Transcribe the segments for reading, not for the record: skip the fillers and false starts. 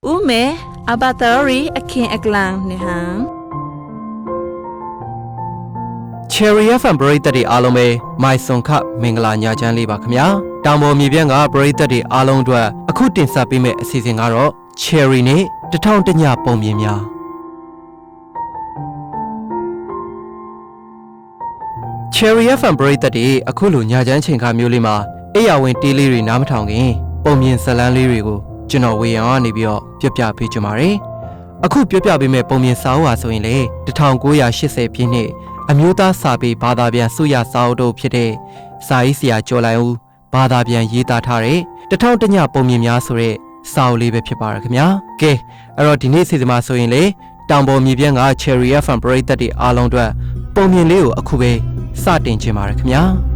Ume abatari akin aklang ni hang. Cherry FM ပရိသတ်တွေအားလုံးပဲမိုင်စွန်ခမင်္ဂလာညချမ်းလေးပါခင်ဗျာတောင်ပေါ်မြေပြန့်ကပရိသတ်တွေအားလုံးအတွက်အခုတင်ဆက်ပေးမယ့်အစီအစဉ်ကတော့ Cherry နဲ့တထောင်တညပုံမြင်များ Cherry FM ပရိသတ်တွေအခုလိုညချမ်းချိန်ခါမျိုးလေးမှာအိယာဝင်တေးလေးတွေနားမထောင်ခင်ပုံမြင်ဇာတ်လမ်းလေးတွေကိုကျွန်တော်ဝေယံကနေပြီးတော့ပြပြပေးကြပါမယ်အခုပြပြပေးမယ့်ပုံမြင်စာအုပ်ဟာဆိုရင်လေ1980ပြည့်နှစ်အမျိုးသားစာပေဘာသာပြန်စုရစာအုပ်တို့ဖြစ်တဲ့စာရေးဆရာကျော်လိုင်ဦးဘာသာပြန်ရေးသားထားတဲ့တထောင်တညပုံမြင်များဆိုတဲ့စာအုပ်လေးပဲဖြစ်ပါရခင်ဗျာကဲအဲ့တော့ဒီနေ့စီစဉ်မှာဆိုရင်လေတောင်ပေါ်မြေပြန့်က Cherry FM ပရိသတ်တွေအားလုံးအတွက်ပုံမြင်လေးကိုအခုပဲစတင်ချင်ပါရခင်ဗျာ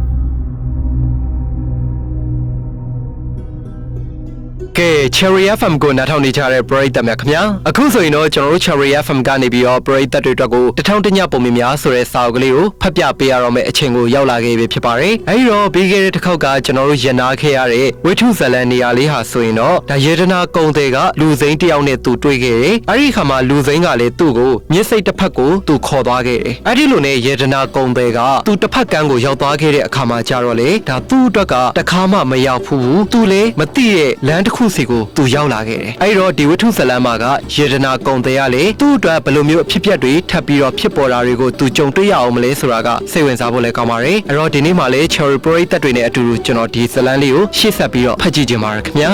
ကဲ Cherry FM ကိုနားထောင်နေကြတဲ့ပရိသတ်များခင်ဗျာအခုဆိုရင်တော့ကျွန်တော်တို့ Cherry FM ကနေပြီးတော့ပရိသတ်တွေအတွက်ကိုတထောင်တညပုံမြင်များဆိုတဲ့စာအုပ်ကလေးကိုဖတ်ပြပေးရတော့မယ့်အချိန်ကိုရောက်လာခဲ့ပြီဖြစ်ပါတယ်အဲဒီတော့ပြီးခဲ့တဲ့တစ်ခေါက်ကကျွန်တော်တို့ရနာခဲ့ရတဲ့ဝိထုဇလန်နေရာလေးဟာဆိုရင်တော့ဒါယေဒနာကုံတဲ့ကလူစိမ်းတယောက်နဲ့သူတွေ့ခဲ့တယ်အဲဒီခါမှာလူစိမ်းကလည်းသူ့ကိုမျက်စိတစ်ဖက်ကိုသူခေါ်သွားခဲ့တယ်အဲဒီလိုနဲ့ယေဒနာကုံတဲ့ကသူတစ်ဖက်ကန်းကိုရောက်သွားခဲ့တဲ့အခါမှာကြတော့လေဒါသူ့အတွက်ကတခါမှမရောက်ဘူးသူလည်းမသိတဲ့လမ်းတစ်ခုစီကိုသူရောက်လာခဲ့တယ်အဲဒီတော့ဒီဝိထုဇလန်မှာကယေဒနာကုံတဲ့ကလေသူ့အတွက်ဘယ်လိုမျိုးအဖြစ်အပျက်တွေထပ်ပြီးတော့ဖြစ်ပေါ်တာတွေကိုသူကြုံတွေ့ရအောင်မလဲဆိုတာကစိတ်ဝင်စားဖို့လည်းကောင်းပါတယ်အဲ့တော့ဒီနေ့မှာလေ Cherry ပရိသတ်တွေနဲ့အတူတူကျွန်တော်ဒီဇလန်လေးကိုရှေ့ဆက်ပြီးတော့ဖတ်ကြည့်ကြပါရခင်ဗျာ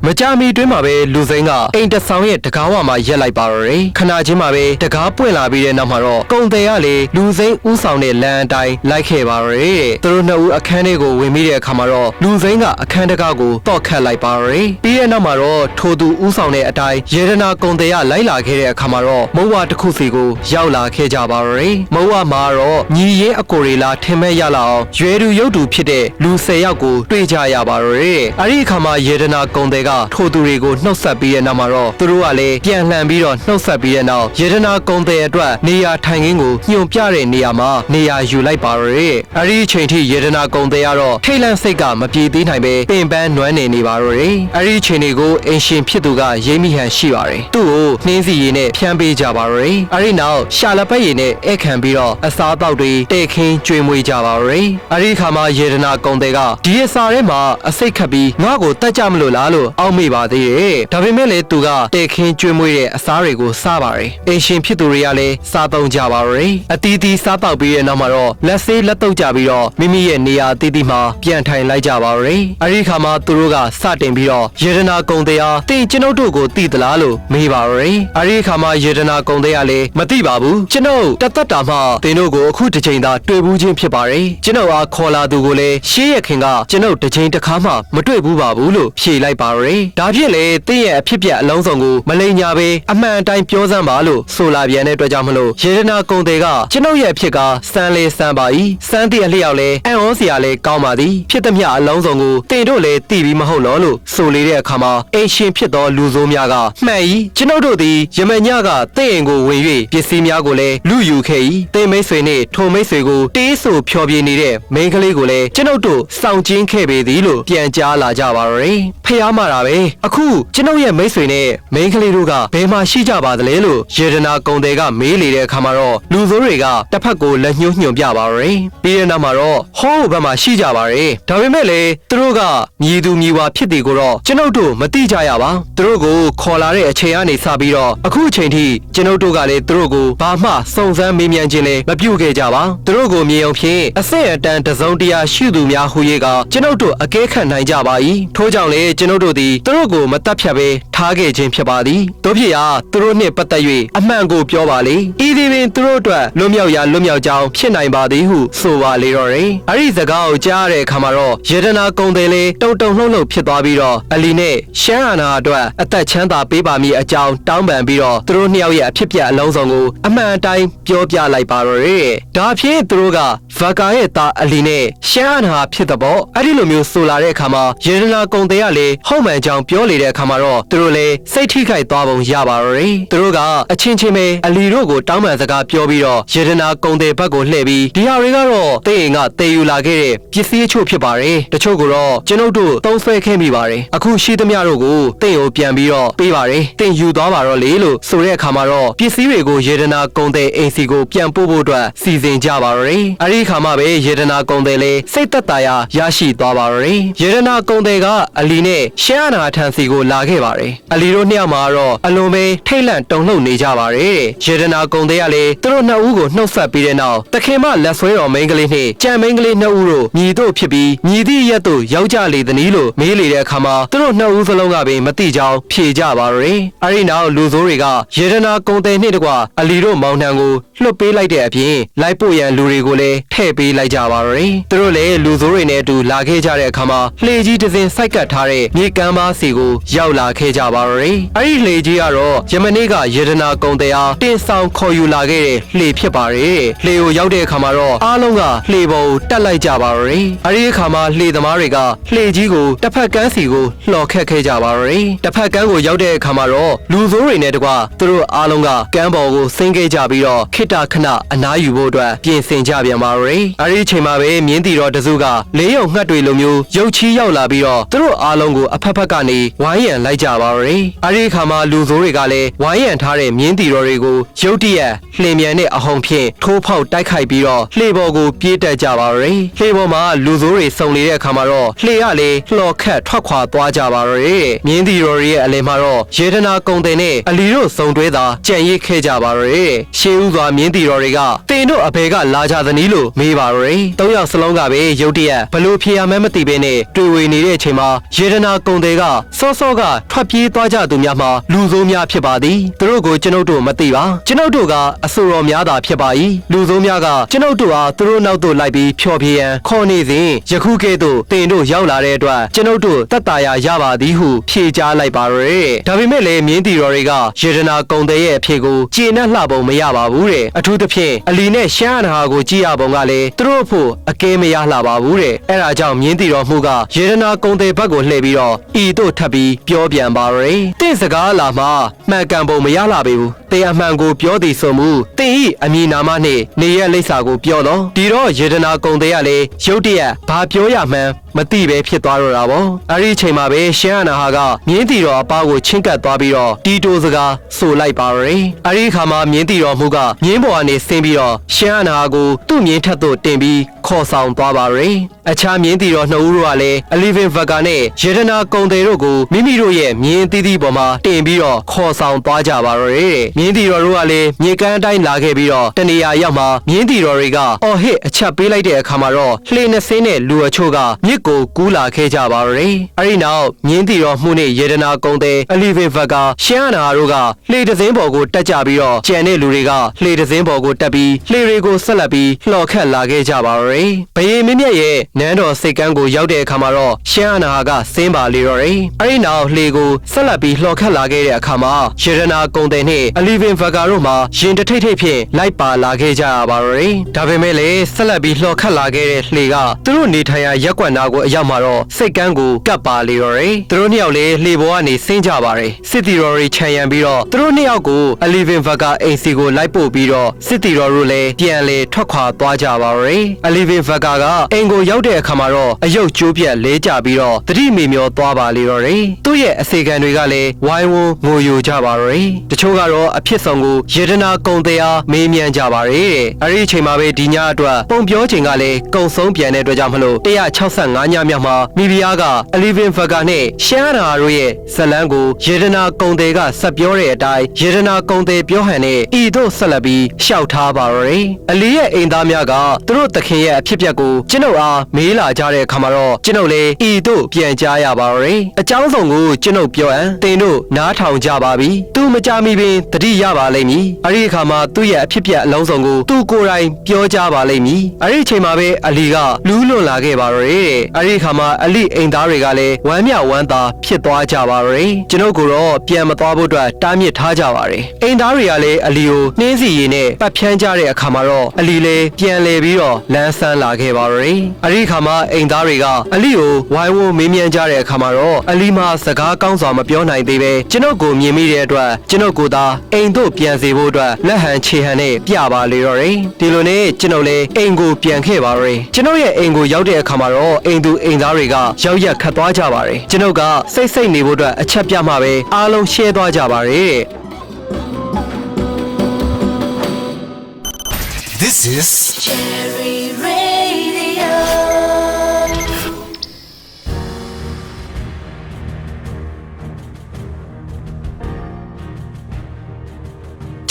မကြမီတွင်းမှာပဲလူစိမ်းကအိမ်တဆောင်ရဲ့တကားဝမှာရက်လိုက်ပါတော့တယ်ခဏချင်းမှာပဲတကားပွင့်လာပြီးတဲ့နောက်မှာတော့ကုံတယ်ကလေလူစိမ်းဥဆောင်တဲ့လမ်းအတိုင်းလိုက်ခဲ့ပါတော့တယ်သူတို့နှစ်ဦးအခန်းထဲကိုဝင်ပြီးတဲ့အခါမှာတော့လူစိမ်းကအခန်းတကားကိုတော့ခတ်လိုက်ပါတော့တယ်ပြီးတဲ့နောက်မှာတော့ထိုသူဥဆောင်တဲ့အတိုင်းယေဒနာကုံတယ်ကလိုက်လာခဲ့တဲ့အခါမှာတော့မုံဝတစ်ခုစီကိုရောက်လာခဲ့ကြပါတော့တယ်မုံဝမှာတော့ညီရင်းအကိုတွေလာထင်မဲ့ရလာအောင်ရွယ်သူရုပ်သူဖြစ်တဲ့လူ10ယောက်ကိုတွေ့ကြရပါတော့တယ်အဲ့ဒီအခါမှာယေဒနာကုံတယ်ကထိုသူတွေကိုနှုတ်ဆက်ပြီးတဲ့နောက်မှာတော့သူတို့ကလည်းပြန်လှန်ပြီးတော့နှုတ်ဆက်ပြီးတဲ့နောက်ယေဒနာကုံတဲ့အတွက်နေရာထိုင်ခင်းကိုညွန်ပြတဲ့နေရာမှာနေရာယူလိုက်ပါတော့တယ်။အဲဒီအချိန်ထိယေဒနာကုံတဲ့ကတော့ထိတ်လန့်စိတ်ကမပြေသေးနိုင်ပဲပင်ပန်းနွမ်းနေပါတော့တယ်။အဲဒီအချိန်တွေကိုအင်ရှင်ဖြစ်သူကရိပ်မိဟန်ရှိပါတယ်။သူ့ကိုနှင်းစီရည်နဲ့ဖြန်းပေးကြပါတော့တယ်။အဲဒီနောက်ရှာလပတ်ရည်နဲ့ဧည့်ခံပြီးတော့အစားအသောက်တွေတဲခင်းကျွေးမွေးကြပါတော့တယ်။အဲဒီခါမှာယေဒနာကုံတဲ့ကဒီအစာထဲမှာအစိတ်ခတ်ပြီးငါ့ကိုတတ်ကြမလို့လားလို့အောက်မေ့ပါသေးတယ်ဒါပေမဲ့လည်းသူကတဲခင်းကျွေးမွေးတဲ့အစားတွေကိုစားပါတယ်အင်ရှင်ဖြစ်သူတွေကလည်းစားသုံးကြပါရယ်အတီးတီးစားတောက်ပြီးတဲ့နောက်မှာတော့လက်ဆေးလက်တုပ်ကြပြီးတော့မိမိရဲ့နေရာအတီးတီးမှာပြန်ထိုင်လိုက်ကြပါရယ်အဲဒီခါမှာသူတို့ကစတင်ပြီးတော့ယေဒနာကုံတရားတင်ကျွန်ုပ်တို့ကိုတည်သလားလို့မေးပါရယ်အဲဒီခါမှာယေဒနာကုံတရားလည်းမသိပါဘူးကျွန်ုပ်တသက်တာမှတင်တို့ကိုအခုတစ်ချိန်သာတွေ့ဘူးချင်းဖြစ်ပါရယ်ကျွန်ုပ်အားခေါ်လာသူကိုလည်းရှေးရခင်ကကျွန်ုပ်တစ်ချိန်တစ်ခါမှမတွေ့ဘူးပါဘူးလို့ဖြေလိုက်ပါရယ်ဒါဖြင့်လေတင်းရဲ့အဖြစ်ပြက်အလုံးစုံကိုမလိမ်ညာပဲအမှန်အတိုင်းပြောစမ်းပါလို့ဆိုလာပြန်တဲ့အတွက်ကြောင့်မလို့ယေဒနာကုံတဲ့ကကျွန်ုပ်ရဲ့အဖြစ်ကစမ်းလေစမ်းပါ၏စမ်းတဲ့အလျောက်လဲအံ့ဩစရာလဲကောင်းပါသည်ဖြစ်သမျှအလုံးစုံကိုတင်တို့လည်းသိပြီးမဟုတ်တော့လို့ဆိုလေတဲ့အခါမှာအင်ရှင်ဖြစ်သောလူဆိုးများကမှန်၏ကျွန်ုပ်တို့သည်ယမညကတင့်ရင်ကိုဝင်၍ပစ္စည်းများကိုလည်းလူယူခဲ့၏တင်မိတ်ဆွေနှင့်ထိုမိတ်ဆွေကိုတေးဆူဖျော်ပြနေတဲ့မိန်းကလေးကိုလည်းကျွန်ုပ်တို့စောင့်ကျင်းခဲ့ပေသည်လို့ပြန်ကြားလာကြပါတော့တယ်ဖျားမှာတာပဲအခုကျွန်ုပ်ရဲ့မိတ်ဆွေနဲ့မိန်းကလေးတို့ကဘယ်မှာရှိကြပါသလဲလို့ယေဒနာကုံတဲ့ကမေးလေတဲ့အခါမှာတော့လူဆိုးတွေကတစ်ဖက်ကိုလက်ညှိုးညွှန်ပြပါရယ်ပြီးတဲ့နောက်မှာတော့ဟောဘက်မှာရှိကြပါရယ်ဒါပေမဲ့လေသူတို့ကမြည်သူမြည်ဝါဖြစ်တယ်ကိုတော့ကျွန်ုပ်တို့မသိကြရပါသူတို့ကိုခေါ်လာတဲ့အချိန်ကနေစပြီးတော့အခုအချိန်ထိကျွန်ုပ်တို့ကလည်းသူတို့ကိုဘာမှစုံစမ်းမေးမြန်းခြင်းလည်းမပြုခဲ့ကြပါသူတို့ကိုမြင်အောင်ဖြင့်အဆက်အတန်းတစုံတရာရှိသူများဟူ၍ကကျွန်ုပ်တို့အကဲခတ်နိုင်ကြပါ၏ထို့ကြောင့်လေကျွန်ုပ်တို့သည်သူတို့ကိုမတတ်ဖြတ်ပဲထားခဲ့ခြင်းဖြစ်ပါသည်တို့ဖြစ်ရာသူတို့နှင့်ပတ်သက်၍အမှန်ကိုပြောပါလေဤသည်ပင်သူတို့အတွက်လွတ်မြောက်ရာလွတ်မြောက်ကြောင်းဖြစ်နိုင်ပါသည်ဟုဆိုပါလေတော့တယ်အဲ့ဒီစကားကိုကြားရတဲ့အခါမှာတော့ယေဒနာကုံတယ်လေတုံတုံလှုပ်လှုပ်ဖြစ်သွားပြီးတော့အလီနဲ့ရှမ်းအာနာအတွက်အသက်ချမ်းသာပေးပါမည်အကြောင်းတောင်းပန်ပြီးတော့သူတို့နှစ်ယောက်ရဲ့အဖြစ်ပြက်အလုံးစုံကိုအမှန်အတိုင်းပြောပြလိုက်ပါတော့တယ်ဒါဖြင့်သူတို့ကဗကာရဲ့သားအလီနဲ့ရှမ်းအာနာဖြစ်တဲ့ပေါ့အဲ့ဒီလိုမျိုးဆိုလာတဲ့အခါမှာယေဒနာကုံတယ်ကလေဟုတ်မှန် ကြောင်ပြောလေတဲ့အခါမှာတော့သူတို့လည်းစိတ်ထိခိုက်သွားပုံရပါတော့တယ်သူတို့ကအချင်းချင်းပဲအလီတို့ကိုတောင်းပန်စကားပြောပြီးတော့ယေဒနာကုံတဲ့ဘက်ကိုလှည့်ပြီးဒီဟာတွေကတော့တဲ့ရင်ကတည်ယူလာခဲ့တဲ့ပစ္စည်းအချို့ဖြစ်ပါတယ်တချို့ကိုတော့ကျွန်ုပ်တို့သုံးဆွဲခဲ့မိပါတယ်အခုရှိသမျှတို့ကိုတဲ့ကိုပြန်ပြီးတော့ပေးပါတယ်တဲ့ယူသွားပါတော့လေလို့ဆိုတဲ့အခါမှာတော့ပစ္စည်းတွေကိုယေဒနာကုံတဲ့အိမ်စီကိုပြန်ပို့ဖို့အတွက်စီစဉ်ကြပါတော့တယ်အဲဒီအခါမှာပဲယေဒနာကုံတဲ့လေးစိတ်သက်သာရာရရှိသွားပါတော့တယ်ယေဒနာကုံတဲ့ကအလီနဲ့ရှမ်းအနာထန်စီကိုလာခဲ့ပါတယ်အလီတို့နှစ်ယောက်မှာတော့အလွန်ပဲထိတ်လန့်တုန်လှုပ်နေကြပါတယ်ယေဒနာကုံတဲ့ကလည်းသူတို့နှစ်ဦးကိုနှုတ်ဆက်ပြီးတဲ့နောက်တခင်မလက်ဆွဲတော်မိန်းကလေးနဲ့ကြံမိန်းကလေးနှစ်ဦးတို့မြည်တို့ဖြစ်ပြီးမြည်သည့်ရက်တို့ရောက်ကြလေသနည်းလို့မေးလေတဲ့အခါမှာသူတို့နှစ်ဦးစလုံးကပင်မသိကြောင်းဖြေကြပါတော့တယ်အဲဒီနောက်လူဆိုးတွေကယေဒနာကုံတဲ့နဲ့တကွအလီတို့မောင်နှံကိုလွှတ်ပေးလိုက်တဲ့အပြင်လိုက်ပို့ရန်လူတွေကိုလည်းထည့်ပေးလိုက်ကြပါတော့တယ်သူတို့လည်းလူဆိုးတွေနဲ့အတူလာခဲ့ကြတဲ့အခါမှာလှေကြီးတစ်စင်းစိုက်ကပ်ထားတဲ့မြေကမ်းပါးစီကိုရောက်လာခဲ့ကြပါတော့တယ်အဲဒီလှေကြီးကတော့ယမနေ့ကယေဒနာကုံတဲ့အားတင်ဆောင်ခေါ်ယူလာခဲ့တဲ့လှေဖြစ်ပါတယ်လှေကိုရောက်တဲ့အခါမှာတော့အားလုံးကလှေပေါ်ကိုတက်လိုက်ကြပါတော့တယ်အဲဒီအခါမှာလှေသမားတွေကလှေကြီးကိုတစ်ဖက်ကမ်းစီကိုလှော်ခတ်ခဲ့ကြပါတော့တယ်တစ်ဖက်ကမ်းကိုရောက်တဲ့အခါမှာတော့လူဆိုးတွေနဲ့တကွသူတို့အားလုံးကကမ်းပေါ်ကိုဆင်းခဲ့ကြပြီးတော့ခိတ္တခဏအနားယူဖို့အတွက်ပြင်ဆင်ကြပြန်ပါတော့တယ်အဲဒီအချိန်မှာပဲမြင်းတီတော်တစုကလေးရုံငှက်တွေလိုမျိုးရုပ်ချီးရောက်လာပြီးတော့သူတို့အားလုံးကိုအဖက်ဖက်ကနေဝိုင်းရံလိုက်ကြပါတော့တယ်အဲဒီအခါမှာလူဆိုးတွေကလည်းဝိုင်းရံထားတဲ့မြင်းတီတော်တွေကိုရုတ်တရက်လှင်မြန်တဲ့အဟုန်ဖြင့်ထိုးဖောက်တိုက်ခိုက်ပြီးတော့လှေပေါ်ကိုပြေးတက်ကြပါတော့တယ်လှေပေါ်မှာလူဆိုးတွေစုံနေတဲ့အခါမှာတော့လှေကလည်းလှော်ခတ်ထွက်ခွာသွားကြပါတော့တယ်မြင်းတီတော်ရဲ့အလယ်မှာတော့ယေဒနာကုံတဲ့နဲ့အလီတို့စုံတွဲသာကြံ့ရစ်ခဲ့ကြပါတော့တယ်ရှေးဥစွာမြင်းတီတော်တွေကတင်တို့အဖေကလာကြသနည်းလို့မေးပါတော့တယ်သုံးယောက်စလုံးကပဲရုတ်တရက်ဘလို့ဖြေရမှန်းမသိဘဲနဲ့တွေ့ဝေနေတဲ့အချိန်မှာယေဒနာကုံတဲ့ကစောစောကထွက်ပြေးသွားကြသူများမှာလူဆိုးများဖြစ်ပါသည်သူတို့ကိုကျွန်ုပ်တို့မသိပါကျွန်ုပ်တို့ကအဆိုတော်များသာဖြစ်ပါ၏လူဆိုးများကကျွန်ုပ်တို့အားသူတို့နောက်သို့လိုက်ပြီးဖျော်ဖြေရန်ခေါ်နေစဉ်ယခုကဲ့သို့တင်တို့ရောက်လာတဲ့အတွက်ကျွန်ုပ်တို့သက်သာရာရပါသည်ဟုဖြေကြားလိုက်ပါရဲ့ဒါပေမဲ့လည်းမြင်းတီတော်တွေကယေဒနာကုံတဲ့ရဲ့အဖြေကိုကျေနပ်လှပုံမရပါဘူးတဲ့အထူးသဖြင့်အလီနဲ့ရှမ်းအနာကိုကြည့်ရပုံကလည်းသူတို့ဖို့အကဲမရလှပါဘူးတဲ့အဲ့ဒါကြောင့်မြင်းတီတော်မှုကယေဒနာကုံတဲ့ဘက်ကိုလှည့်ပြီးတော့ဤတို့ထပ်ပြီးပြောပြန်ပါရဲ့တင့်စကားလာမှမှန်ကန်ပုံမရလှပေဘူးတင်အမှန်ကိုပြောသည်ဆိုမှုတင်ဤအမည်နာမနှင့်နေရလိပ်စာကိုပြောတော့ဒီတော့ယေဒနာကုံတဲ့ကလည်းရုတ်တရက်ဘာပြောရမှန်းမသိပဲဖြစ်သွားတော့တာပေါ့အဲ့ဒီအချိန်မှာပဲရှမ်းအနာဟာကမြင်းတီတော်အပေါကိုချင်းကပ်သွားပြီးတော့တီတိုစကားဆိုလိုက်ပါရဲ့အဲ့ဒီအခါမှာမြင်းတီတော်မှုကမြင်းပေါ်ကနေဆင်းပြီးတော့ရှမ်းအနာကိုသူ့မြင်းထက်သို့တင်ပြီးခေါ်ဆောင်သွားပါရဲ့အခြားမြင်းတီတော်နှစ်ဦးတို့ကလည်းအလီဗင်ဗကာနဲ့ယေဒနာကုံတဲ့တို့ကိုမိမိတို့ရဲ့မြင်းသီးသီးပေါ်မှာတင်ပြီးတော့ခေါ်ဆောင်သွားကြပါရဲ့မြင်းတီတော်တို့ကလည်းမြေကမ်းအတိုင်းလာခဲ့ပြီးတော့တနေရာရောက်မှမြင်းတီတော်တွေကအော်ဟစ်အချက်ပေးလိုက်တဲ့အခါမှာတော့လှေနှစ်စင်းနဲ့လူအချို့ကမြစ်ကိုကူးလာခဲ့ကြပါရဲ့အဲဒီနောက်မြင်းတီတော်မှုနဲ့ယေဒနာကုံတဲ့အလီဗင်ဗကာရှမ်းအနာတို့ကလှေတစ်စင်းပေါ်ကိုတက်ကြပြီးတော့ကျန်တဲ့လူတွေကလှေတစ်စင်းပေါ်ကိုတက်ပြီးလှေတွေကိုဆက်လက်ပြီးလှော်ခတ်လာခဲ့ကြပါရဲ့ဘယေမင်းမြတ်ရဲ့နန်းတော်စိတ်ကမ်းကိုရောက်တဲ့အခါမှာတော့ရှမ်းအနာကဆင်းပါလေတော့တယ်အဲဒီနောက်လှေကိုဆက်လက်ပြီးလှော်ခတ်လာခဲ့တဲ့အခါမှာယေဒနာကုံတဲ့နဲ့အလီဗင်ဗကာတို့မှာရင်တထိတ်ထိတ်ဖြင့်လိုက်ပါလာခဲ့ကြပါရဲ့ဒါပေမဲ့လည်းဆက်လက်ပြီးလှော်ခတ်လာခဲ့တဲ့လှေကသူတို့နေထိုင်ရာရက်ကွက်နာကိုအရောက်မှာတော့စိတ်ကမ်းကိုကပ်ပါလေတော့တယ်သူတို့နှစ်ယောက်လည်းလှေပေါ်ကနေဆင်းကြပါတယ်စစ်တီတော်တွေခြံရံပြီးတော့သူတို့နှစ်ယောက်ကိုအလီဗင်ဗကာအိမ်စီကိုလိုက်ပို့ပြီးတော့စစ်တီတော်တို့လည်းပြန်လေထွက်ခွာသွားကြပါရဲ့အလီဗင်ဗကာကအိမ်ကိုရောက်တဲ့အခါမှာတော့အယုတ်ကျိုးပြက်လဲကြပြီးတော့တတိမေမျောသွားပါလေတော့တယ်သူ့ရဲ့အစေခံတွေကလည်းဝိုင်းဝန်းငိုယိုကြပါရဲ့တချို့ကတော့အဖြစ်ဆုံးကိုယေဒနာကုံတရားမေးမြန်းကြပါရဲ့အဲ့ဒီအချိန်မှာပဲဒီညအတွက်ပုံပြောချိန်ကလည်းကုံဆုံးပြန်တဲ့အတွက်ကြောင့်မလို့165ညမြောက်မှာမိဖုရားကအလီဗင်ဗကာနဲ့ရှမ်းနာတို့ရဲ့ဇလန်းကိုယေဒနာကုံတဲ့ကဆက်ပြောတဲ့အတိုင်းယေဒနာကုံတဲ့ပြောဟန်နဲ့ဤတို့ဆက်လက်ပြီးရှောက်ထားပါရဲ့အလီရဲ့အိမ်သားများကသူတို့သခင်ရဲ့အဖြစ်အပျက်ကိုကျွန်ုပ်အားမေးလာကြတဲ့အခါမှာတော့ကျွန်ုပ်လည်းဤတို့ပြန်ကြားရပါရဲ့အကြောင်းစုံကိုကျွန်ုပ်ပြောအံတင်တို့နားထောင်ကြပါပြီသူမကြမီပင်တတိရပါလိမ့်မည်အဲ့ဒီအခါမှာသူ့ရဲ့အဖြစ်အပျက်အလုံးစုံကိုသူကိုယ်တိုင်ပြောကြပါလိမ့်မည်အဲ့ဒီအချိန်မှာပဲအလီကလူးလွန်လာခဲ့ပါရဲ့အဲ့ဒီအခါမှာအလီအိမ်သားတွေကလည်းဝမ်းမြောက်ဝမ်းသာဖြစ်သွားကြပါရဲ့ကျွန်ုပ်ကတော့ပြန်မသွားဖို့အတွက်တားမြစ်ထားကြပါတယ်အိမ်သားတွေကလည်းအလီကိုနှင်းစီရည်နဲ့ပတ်ဖြန်းကြတဲ့အခါမှာတော့အလီလည်းပြန်လေပြီးတော့လမ်းဆန်း န်းလာခဲ့ပါရယ်အဲ့ဒီခါမှာအိမ်သားတွေကအလီကိုဝိုင်းဝန်းမေးမြန်းကြတဲ့အခါမှာတော့အလီမှာစကားကောင်းစွာမပြောနိုင်သေးပဲကျွန်ုပ်ကိုမြင်မိတဲ့အတွက်ကျွန်ုပ်ကိုသာအိမ်တို့ပြန်စေဖို့အတွက်လက်ဟန်ခြေဟန်နဲ့ပြပါလေတော့တယ်ဒီလိုနဲ့ကျွန်ုပ်လည်းအိမ်ကိုပြန်ခဲ့ပါရယ်ကျွန်ုပ်ရဲ့အိမ်ကိုရောက်တဲ့အခါမှာတော့အိမ်သူအိမ်သားတွေကရောက်ရက်ခတ်သွားကြပါတယ်ကျွန်ုပ်ကစိတ်နေဖို့အတွက်အချက်ပြမှပဲအားလုံးရှဲသွားကြပါတယ် This is Cherry Radio.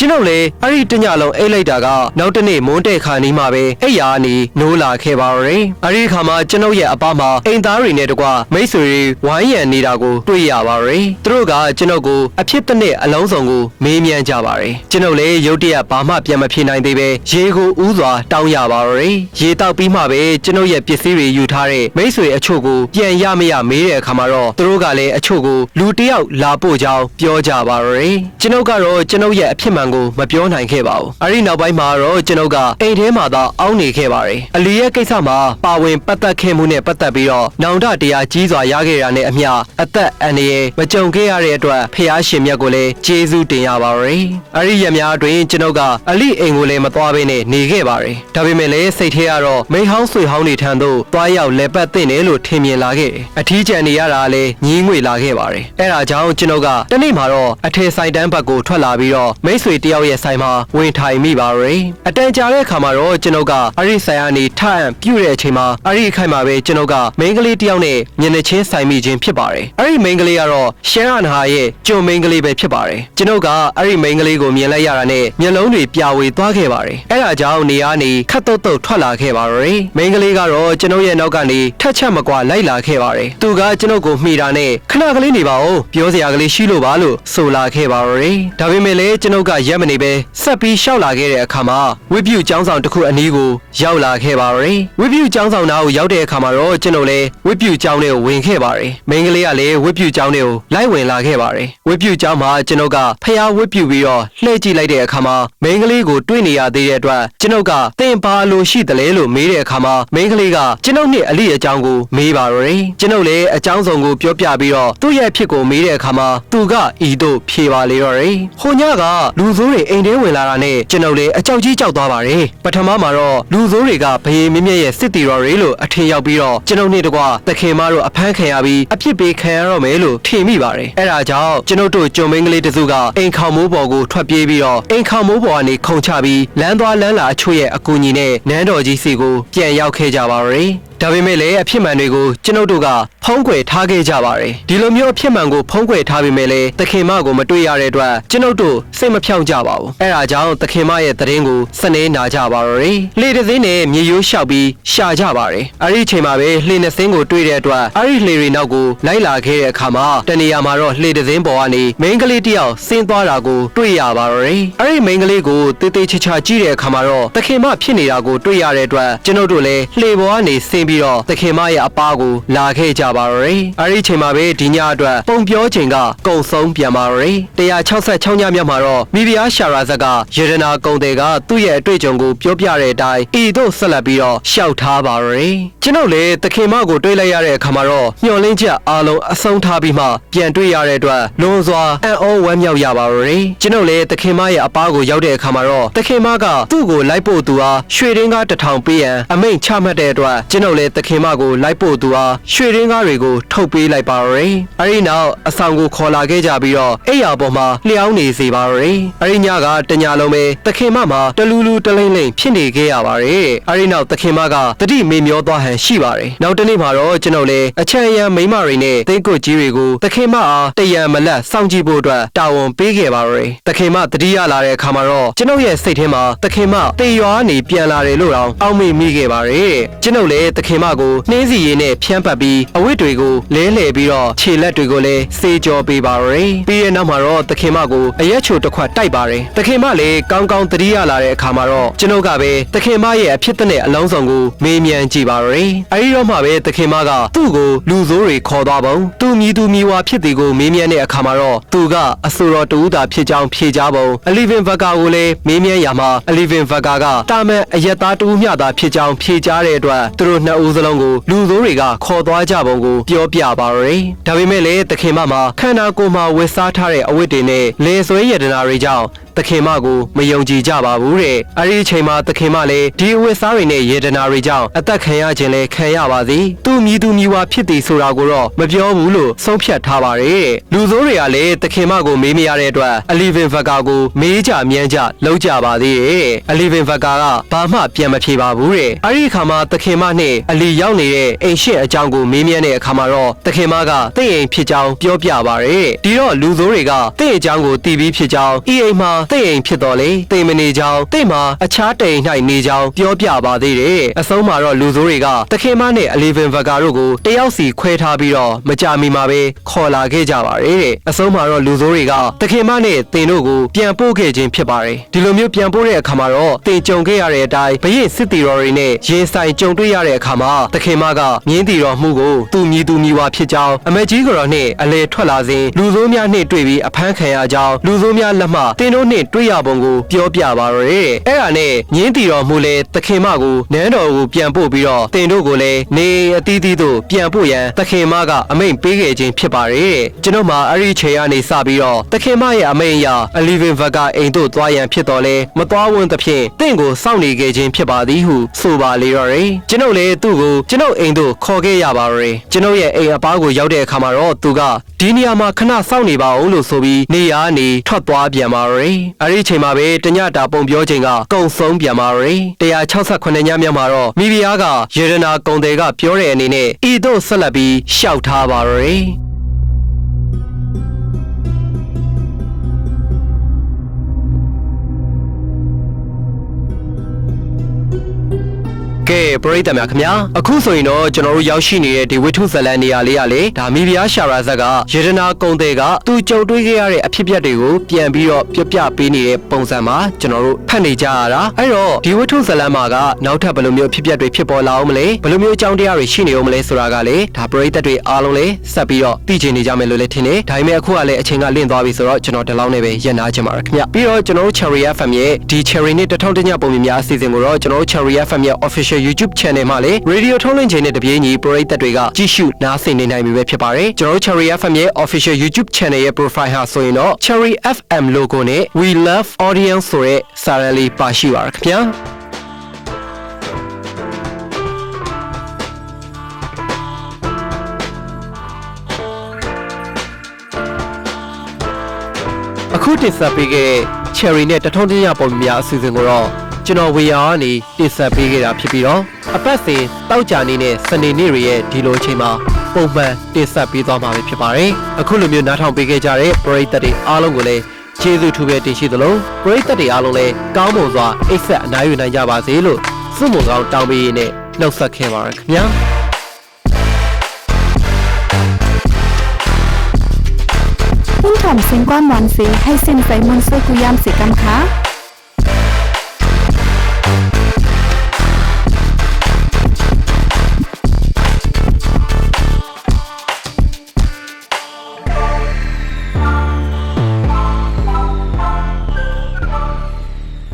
ကျွန်ုပ်လေအဲ့ဒီတညလုံးအိတ်လိုက်တာကနောက်တနေ့မွန်းတဲ့ခါနီးမှာပဲအိယာနီနိုးလာခဲ့ပါရယ်အဲ့ဒီခါမှာကျွန်ုပ်ရဲ့အပမှာအိမ်သားတွေနဲ့တကွမိတ်ဆွေတွေဝိုင်းရံနေတာကိုတွေ့ရပါရယ်သူတို့ကကျွန်ုပ်ကိုအဖြစ်တစ်နှစ်အလုံးစုံကိုမေးမြန်းကြပါရယ်ကျွန်ုပ်လေရုတ်တရက်ဘာမှပြန်မဖြေနိုင်သေးပဲရေကိုဥစွာတောင်းရပါရယ်ရေတောက်ပြီးမှပဲကျွန်ုပ်ရဲ့ပစ္စည်းတွေယူထားတဲ့မိတ်ဆွေအချို့ကိုပြန်ရမရမေးတဲ့အခါမှာတော့သူတို့ကလည်းအချို့ကိုလူတစ်ယောက်လာပို့ကြောင်းပြောကြပါရယ်ကျွန်ုပ်ကတော့ကျွန်ုပ်ရဲ့အဖြစ်မှန်ကိုမပြောနိုင်ခဲ့ပါဘူး။အဲဒီနောက်ပိုင်းမှာတော့ကျွန်ုပ်ကအိမ်ထဲမှာသာအောင်းနေခဲ့ပါတယ်။အလီရဲ့ကိစ္စမှာပါဝင်ပတ်သက်ခဲ့မှုနဲ့ပတ်သက်ပြီးတော့နောင်တတရားကြီးစွာရခဲ့တာနဲ့အမျှအသက်အန္တရာယ်မကြုံခဲ့ရတဲ့အတွက်ဖျားရှင်မြတ်ကိုလည်းကျေးဇူးတင်ရပါရယ်။အဲဒီရက်များအတွင်းကျွန်ုပ်ကအလီအိမ်ကိုလည်းမသွားဘဲနဲ့နေခဲ့ပါတယ်။ဒါပေမဲ့လည်းစိတ်ထဲကတော့မိဟောင်းဆွေဟောင်းတွေထံသို့သွားရောက်လက်ပတ်တင်တယ်လို့ထင်မြင်လာခဲ့တယ်။အထီးကျန်နေရတာလည်းညင်းငွေလာခဲ့ပါတယ်။အဲဒါကြောင့်ကျွန်ုပ်ကတနေ့မှာတော့အထည်ဆိုင်တန်းဘက်ကိုထွက်လာပြီးတော့မိတ်ဆွေတယောက်ရဲ့ဆိုင်မှာဝင်ထိုင်မိပါရယ်အတန်ကြာတဲ့အခါမှာတော့ကျွန်ုပ်ကအဲ့ဒီဆိုင်ကနေထအံပြုတ်တဲ့အချိန်မှာအဲ့ဒီအခိုက်မှာပဲကျွန်ုပ်ကမိန်းကလေးတယောက်နဲ့မျက်နှာချင်းဆိုင်မိခြင်းဖြစ်ပါတယ်အဲ့ဒီမိန်းကလေးကတော့ရှမ်းအနာရဲ့ကျုံမိန်းကလေးပဲဖြစ်ပါတယ်ကျွန်ုပ်ကအဲ့ဒီမိန်းကလေးကိုမြင်လိုက်ရတာနဲ့မျက်လုံးတွေပြာဝေသွားခဲ့ပါတယ်အဲ့ဒါကြောင့်နေရာနေခတ်တုတ်တုတ်ထွက်လာခဲ့ပါရယ်မိန်းကလေးကတော့ကျွန်ုပ်ရဲ့နောက်ကနေထက်ချက်မကွာလိုက်လာခဲ့ပါတယ်သူကကျွန်ုပ်ကိုမှီတာနဲ့ခဏကလေးနေပါဦးပြောစရာကလေးရှိလို့ပါလို့ဆိုလာခဲ့ပါရယ်ဒါပေမဲ့လည်းကျွန်ုပ်ကရက်မနေပဲဆက်ပြီးရှောက်လာခဲ့တဲ့အခါမှာဝိပုကျောင်းဆောင်တစ်ခုအနီးကိုရောက်လာခဲ့ပါရယ်ဝိပုကျောင်းဆောင်နာကိုရောက်တဲ့အခါမှာတော့ကျွန်ုပ်လည်းဝိပုကျောင်းထဲကိုဝင်ခဲ့ပါရယ်မိန်းကလေးကလည်းဝိပုကျောင်းထဲကိုလိုက်ဝင်လာခဲ့ပါရယ်ဝိပုကျောင်းမှာကျွန်ုပ်ကဖျားဝိပုပြီးတော့လှည့်ကြည့်လိုက်တဲ့အခါမှာမိန်းကလေးကိုတွေ့နေရသေးတဲ့အတွက်ကျွန်ုပ်ကသင်ပါလို့ရှိတယ်လေလို့မေးတဲ့အခါမှာမိန်းကလေးကကျွန်ုပ်နဲ့အလိအကြောင်းကိုမေးပါရယ်ကျွန်ုပ်လည်းအကြောင်းစုံကိုပြောပြပြီးတော့သူ့ရဲ့ဖြစ်ကိုမေးတဲ့အခါမှာသူကဤသို့ဖြေပါလေတော့ရယ်ဟိုညကလူဆိုးတွေအိမ်ထဲဝင်လာတာနဲ့ကျွန်ုပ်လည်းအကြောက်ကြီးကြောက်သွားပါတယ်ပထမမှာတော့လူဆိုးတွေကဘယေမြင့်မြတ်ရဲ့စစ်တီတော်တွေလို့အထင်ရောက်ပြီးတော့ကျွန်ုပ်နဲ့တကွသခင်မတို့အဖမ်းခံရပြီးအပြစ်ပေးခံရတော့မယ်လို့ထင်မိပါတယ်အဲဒါကြောင့်ကျွန်ုပ်တို့ကြုံမင်းကလေးတစုကအိမ်ခေါမိုးပေါ်ကိုထွက်ပြေးပြီးတော့အိမ်ခေါမိုးပေါ်ကနေခုန်ချပြီးလမ်းသွားလမ်းလာအချို့ရဲ့အကူအညီနဲ့နန်းတော်ကြီးစီကိုပြန်ရောက်ခဲ့ကြပါရယ်ဒါပေမဲ့လည်းအဖြစ်မှန်တွေကိုကျွန်ုပ်တို့ကဖုံးကွယ်ထားခဲ့ကြပါတယ်ဒီလိုမျိုးအဖြစ်မှန်ကိုဖုံးကွယ်ထားပေမဲ့လည်းသခင်မကိုမတွေ့ရတဲ့အတွက်ကျွန်ုပ်တို့စိတ်မဖြောင့်ကြပါဘူးအဲဒါကြောင့်သခင်မရဲ့သတင်းကိုစနေနာကြပါရယ်လှေတစ်စင်းနဲ့မြေရိုးလျှောက်ပြီးရှာကြပါတယ်အဲ့ဒီအချိန်မှာပဲလှေနှစ်စင်းကိုတွေ့တဲ့အတွက်အဲ့ဒီလှေတွေနောက်ကိုလိုက်လာခဲ့တဲ့အခါမှာတနေရာမှာတော့လှေတစ်စင်းပေါ်ကနေမိန်းကလေးတစ်ယောက်ဆင်းသွားတာကိုတွေ့ရပါရယ်အဲ့ဒီမိန်းကလေးကိုတေးသေးချာချာကြည့်တဲ့အခါမှာတော့သခင်မဖြစ်နေတာကိုတွေ့ရတဲ့အတွက်ကျွန်ုပ်တို့လည်းလှေပေါ်ကနေဆင်းပြီးတော့သခင်မရဲ့အပါကိုလာခဲ့ကြပါရယ်အဲ့ဒီချိန်မှာပဲဒီညအတွက်ပုံပြောချိန်ကကုံဆုံးပြန်ပါရယ်166ညမြောက်မှာတော့မိဖုရားရှာရာဇက်ကယေရနာကုံတယ်ကသူ့ရဲ့အတွေ့အကြုံကိုပြောပြတဲ့အတိုင်းဤသို့ဆက်လက်ပြီးတော့ရှောက်ထားပါရယ်ကျွန်ုပ်လည်းသခင်မကိုတွေ့လိုက်ရတဲ့အခါမှာတော့မျှော်လင့်ချက်အားလုံးအဆုံးထားပြီးမှပြန်တွေ့ရတဲ့အတွက်လွန်စွာအံ့ဩဝမ်းမြောက်ရပါရယ်ကျွန်ုပ်လည်းသခင်မရဲ့အပါကိုရောက်တဲ့အခါမှာတော့သခင်မကသူ့ကိုလိုက်ဖို့သူအားရွှေရင်းကား1000ပေးရန်အမိန့်ချမှတ်တဲ့အတွက်ကျွန်ုပ်လည်းသခင်မကိုလိုက်ဖို့သူအားရွှေရင်းကားတွေကိုထုတ်ပေးလိုက်ပါရယ်အဲဒီနောက်အဆောင်ကိုခေါ်လာခဲ့ကြပြီးတော့အိယာပေါ်မှာလျှောင်းနေစေပါရယ်အဲဒီညကတညလုံးပဲသခင်မမှာတလူလူတလိမ့်လိမ့်ဖြစ်နေခဲ့ရပါရယ်အဲဒီနောက်သခင်မကတတိမေမျောသွားဟန်ရှိပါတယ်နောက်တနေ့မှာတော့ကျွန်ုပ်လည်းအချမ်းရံမိမတွေနဲ့သိန်းကွတ်ကြီးတွေကိုသခင်မအားတရံမလက်စောင့်ကြည့်ဖို့အတွက်တာဝန်ပေးခဲ့ပါရယ်သခင်မတတိယလာတဲ့အခါမှာတော့ကျွန်ုပ်ရဲ့စိတ်ထဲမှာသခင်မတေရွာနေပြန်လာတယ်လို့တောင်အောက်မေ့မိခဲ့ပါရယ်ကျွန်ုပ်လည်းသ ခင်မကိုနှင်းစီရည်နဲ့ဖြန်းပတ်ပြီးအဝတ်တွေကိုလဲလှယ်ပြီးတော့ခြေလက်တွေကိုလည်းစေးကြောပေးပါရယ်ပြီးတဲ့နောက်မှာတော့သခင်မကိုအရက်ချိုတစ်ခွက်တိုက်ပါတယ်သခင်မလည်းကောင်းကောင်းသတိရလာတဲ့အခါမှာတော့ကျွန်ုပ်ကပဲသခင်မရဲ့အဖြစ်တဲ့အလုံးစုံကိုမေးမြန်းကြည့်ပါရယ်အဲဒီတော့မှပဲသခင်မကသူ့ကိုလူဆိုးတွေခေါ်သွားပုံသူမြည်သူမြည်ဝါဖြစ်သူကိုမေးမြန်းတဲ့အခါမှာတော့သူကအဆိုတော်တူတာဖြစ်ကြောင်းဖြေကြားပုံအလီဗင်ဗကာကိုလည်းမေးမြန်းရမှာအလီဗင်ဗကာကတာမန်အရက်သားတူမျှတာဖြစ်ကြောင်းဖြေကြားတဲ့အတွက်သူတို့နှစ်ဦးစလုံးကိုလူဆိုးတွေကခေါ်သွားကြပုံကိုပြောပြပါရယ်ဒါပေမဲ့လည်းသခင်မမှာခန္ဓာကိုယ်မှာဝတ်စားထားတဲ့အဝတ်တွေနဲ့လေဆွဲရတနာတွေကြောင့်သခင်မကိုမယုံကြည်ကြပါဘူးတဲ့အဲဒီအချိန်မှာသခင်မလည်းဒီအဝတ်စားတွေနဲ့ယေဒနာတွေကြောင့်အသက်ခံရခြင်းလည်းခံရပါသည်သူမြည်သူမြည်ဝါဖြစ်သည်ဆိုတာကိုတော့မပြောဘူးလို့ဆုံးဖြတ်ထားပါတယ်တဲ့လူဆိုးတွေကလည်းသခင်မကိုမေးမရတဲ့အတွက်အလီဗင်ဗကာကိုမေးကြမြန်းကြလောက်ကြပါသေးတယ်အလီဗင်ဗကာကဘာမှပြန်မဖြေပါဘူးတဲ့အဲဒီအခါမှာသခင်မနဲ့အလီရောက်နေတဲ့အိမ်ရှင့်အကြောင်းကိုမေးမြန်းတဲ့အခါမှာတော့သခင်မကတင့်အိမ်ဖြစ်ကြောင်းပြောပြပါတယ်ဒီတော့လူဆိုးတွေကတင့်အကြောင်းကိုတီးပြီးဖြစ်ကြောင်းဤအိမ်မှာတင့်အိမ်ဖြစ်တော်လေတိမ်မနေကြောင်းတိမ်မှာအခြားတိမ်၌နေကြောင်းပြောပြပါသေးတယ်အဆုံးမှာတော့လူဆိုးတွေကသခင်မနဲ့အလီဗင်ဗကာတို့ကိုတယောက်စီခွဲထားပြီးတော့မကြမီမှာပဲခေါ်လာခဲ့ကြပါတယ်တဲ့အဆုံးမှာတော့လူဆိုးတွေကသခင်မနဲ့တင်တို့ကိုပြန်ပို့ခဲ့ခြင်းဖြစ်ပါတယ်ဒီလိုမျိုးပြန်ပို့တဲ့အခါမှာတော့တင်ကြုံခဲ့ရတဲ့အတိုင်းဘရင်စစ်တီတော်တွေနဲ့ရင်ဆိုင်ကြုံတွေ့ရတဲ့အခါမှာသခင်မကမြင်းတီတော်မှုကိုသူမြည်သူမြည်ဝါဖြစ်ကြောင်းအမေကြီးကတော်နဲ့အလဲထွက်လာစဉ်လူဆိုးများနဲ့တွေ့ပြီးအဖမ်းခံရကြောင်းလူဆိုးများလက်မှတင်တို့နဲ့တွေ့ရပုံကိုပြောပြပါရယ်အဲ့ဒါနဲ့ညင်းတီတော်မူလေသခင်မကိုနန်းတော်ကိုပြန်ပို့ပြီးတော့တင်တို့ကိုလည်းနေအသီးသီးတို့ပြန်ပို့ရန်သခင်မကအမိန့်ပေးခဲ့ခြင်းဖြစ်ပါတယ်ကျွန်တော်မှာအဲ့ဒီချိန်ကနေစပြီးတော့သခင်မရဲ့အမိန့်အရအလီဗင်ဗကာအိမ်တို့သွားရန်ဖြစ်တော်လဲမသွားဝန်သဖြင့်တင့်ကိုစောင့်နေခဲ့ခြင်းဖြစ်ပါသည်ဟုဆိုပါလေတော့တယ်ကျွန်ုပ်လည်းသူ့ကိုကျွန်ုပ်အိမ်တို့ခေါ်ခဲ့ရပါရယ်ကျွန်ုပ်ရဲ့အိမ်အပားကိုရောက်တဲ့အခါမှာတော့သူကဒီနေရာမှာခဏစောင့်နေပါဦးလို့ဆိုပြီးနေရာနေထွက်သွားပြန်ပါရယ်အဲ့ဒီချိန်မှာပဲတညတာပုံပြောချိန်ကကုံဆုံးပြန်ပါရယ်168ညမြောက်မှာတော့မိဖုရားကယေရနာကုံတယ်ကပြောတဲ့အနေနဲ့ဤသို့ဆက်လက်ပြီးရှောက်ထားပါရယ်ကဲပရိသတ်များခင်ဗျာအခုဆိုရင်တော့ကျွန်တော်တို့ရောက်ရှိနေတဲ့ဒီဝိထုဇလန်နေရာလေးရလေဒါမိဖုရားရှာရာဇက်ကယေရနာကုံတယ်ကသူကြုံတွေ့ခဲ့ရတဲ့အဖြစ်အပျက်တွေကိုပြန်ပြီးတော့ပြပြပေးနေတဲ့ပုံစံမှာကျွန်တော်တို့ဖတ်နေကြရတာအဲ့တော့ဒီဝိထုဇလန်မှာကနောက်ထပ်ဘယ်လိုမျိုးအဖြစ်အပျက်တွေဖြစ်ပေါ်လာအောင်မလဲဘယ်လိုမျိုးအကြောင်းတရားတွေရှိနေအောင်မလဲဆိုတာကလေဒါပရိသတ်တွေအားလုံးလည်းဆက်ပြီးတော့သိချင်နေကြမယ်လို့လည်းထင်တယ်ဒါပေမဲ့အခုကလည်းအချိန်ကလင့်သွားပြီဆိုတော့ကျွန်တော်ဒီလောက်နဲ့ပဲရပ်နာချင်ပါရခင်ဗျပြီးတော့ကျွန်တော်တို့ Cherry FM ရဲ့ဒီ Cherry နဲ့တစ်ထောင်တညပုံမြင်များအစီအစဉ်ကိုတော့ကျွန်တော်တို့ Cherry FM ရဲ့ official YouTube channel မှာလေ radio ထုတ်လွှင့်ခြင်းနဲ့တပြေးညီပရိသတ်တွေကကြည့်ရှုနားဆင်နေနိုင်ပြီပဲဖြစ်ပါတယ်ကျွန်တော်တို့ Cherry FM ရဲ့ official YouTube channel ရဲ့ profile ဟာဆိုရင်တော့ Cherry FM logo နဲ့ We Love Audience ဆိုတဲ့စာရန်လေးပါရှိပါရခင်ဗျာအခုတင်ဆက်ပေးခဲ့တဲ့ Cherry နဲ့တထုံးတညပုံများအစီအစဉ်ကိုတော့ကျွန်တော်ဝေယံကနေတင်ဆက်ပေးခဲ့တာဖြစ်ပြီးတော့အပတ်စဉ်တောက်ကြနေနဲ့စနေနေ့တွေရဲ့ဒီလိုအချိန်မှာပုံမှန်တင်ဆက်ပေးသွားမှာဖြစ်ပါတယ်အခုလိုမျိုးနားထောင်ပေးခဲ့ကြတဲ့ပရိသတ်တွေအားလုံးကိုလည်းကျေးဇူးထူးပဲတင်ရှိသလိုပရိသတ်တွေအားလုံးလည်းကောင်းမွန်စွာအိပ်ဆက်အနားယူနိုင်ကြပါစေလို့ဆုမွန်ကောင်းတောင်းပေးရင်းနဲ့နှုတ်ဆက်ခဲ့ပါရခင်ဗျာพุ่งถ่อมเสียงก้อนหวานสีให้สิ้นใส่มนต์สวยกุยามสีกำค้า